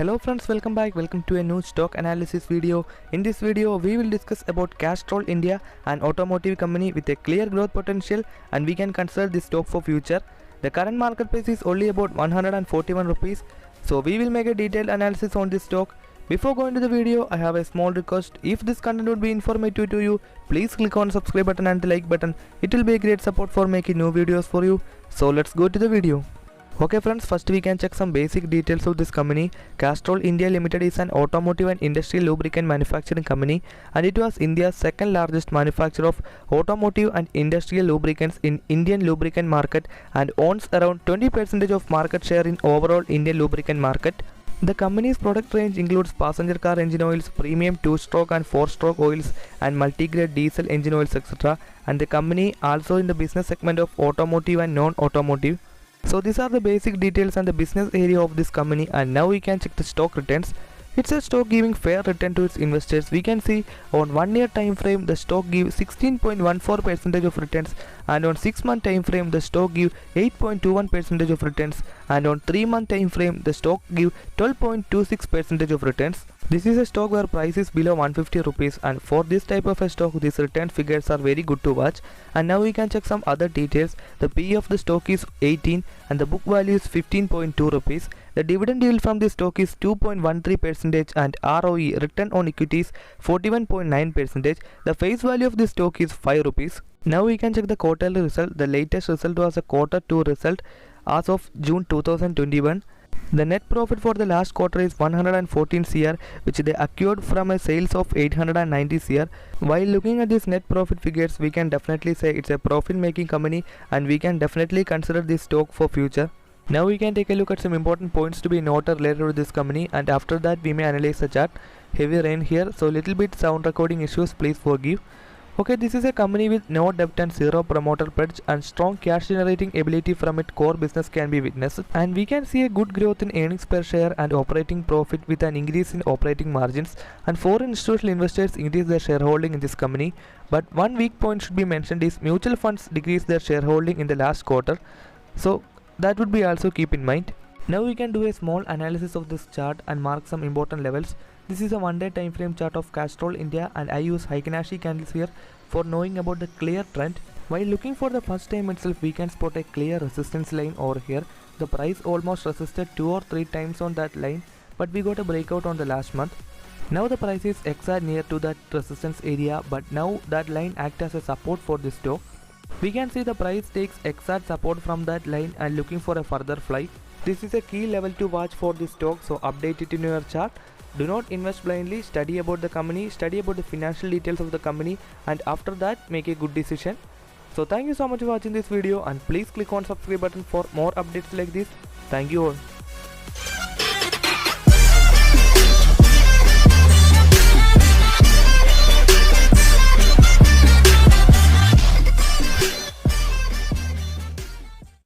Hello friends, welcome back. Welcome to a new stock analysis video. In this video we will discuss about Castrol India, an automotive company with a clear growth potential, and we can consider this stock for future. The current market price is only about 141 rupees. So we will make a detailed analysis on this stock. Before going to the video, I have a small request. If this content would be informative to you, please click on subscribe button and the like button. It will be a great support for making new videos for you. So let's go to the video. Okay friends, first we can check some basic details of this company. Castrol India Limited is an automotive and industrial lubricant manufacturing company, and it was India's second largest manufacturer of automotive and industrial lubricants in Indian lubricant market and owns around 20% of market share in overall Indian lubricant market. The company's product range includes passenger car engine oils, premium 2-stroke and 4-stroke oils, and multi-grade diesel engine oils, etc. And the company also in the business segment of automotive and non-automotive. So these are the basic details and the business area of this company, and now we can check the stock returns. It's a stock giving fair return to its investors. We can see on 1 year time frame the stock gives 16.14% of returns, and on 6 month time frame the stock gives 8.21% of returns, and on 3 month time frame the stock gives 12.26% of returns. This is a stock where price is below 150 rupees, and for this type of a stock these return figures are very good to watch. And now we can check some other details. The PE of the stock is 18 and the book value is 15.2 rupees. The dividend yield from this stock is 2.13% and ROE, return on equity, is 41.9%. The face value of this stock is 5 rupees. Now we can check the quarterly result. The latest result was a quarter 2 result as of June 2021. The net profit for the last quarter is 114 CR, which they acquired from a sales of 890 CR. While looking at these net profit figures, we can definitely say it's a profit making company, and we can definitely consider this stock for future. Now we can take a look at some important points to be noted related to this company, and after that we may analyze the chart. Heavy rain here, so little bit sound recording issues, please forgive. Okay, this is a company with no debt and zero promoter pledge, and strong cash generating ability from its core business can be witnessed, and we can see a good growth in earnings per share and operating profit with an increase in operating margins, and foreign institutional investors increase their shareholding in this company. But one weak point should be mentioned is mutual funds decrease their shareholding in the last quarter, so that would be also keep in mind. Now we can do a small analysis of this chart and mark some important levels. This is a 1 day time frame chart of Castrol India, and I use Heikin-Ashi candles here for knowing about the clear trend. While looking for the first time itself, we can spot a clear resistance line over here. The price almost resisted 2 or 3 times on that line, but we got a breakout on the last month. Now the price is exact near to that resistance area, but now that line acts as a support for this stock. We can see the price takes exact support from that line and looking for a further flight. This is a key level to watch for this stock, so update it in your chart. Do not invest blindly, study about the company, study about the financial details of the company, and after that make a good decision. So thank you so much for watching this video, and please click on subscribe button for more updates like this. Thank you all.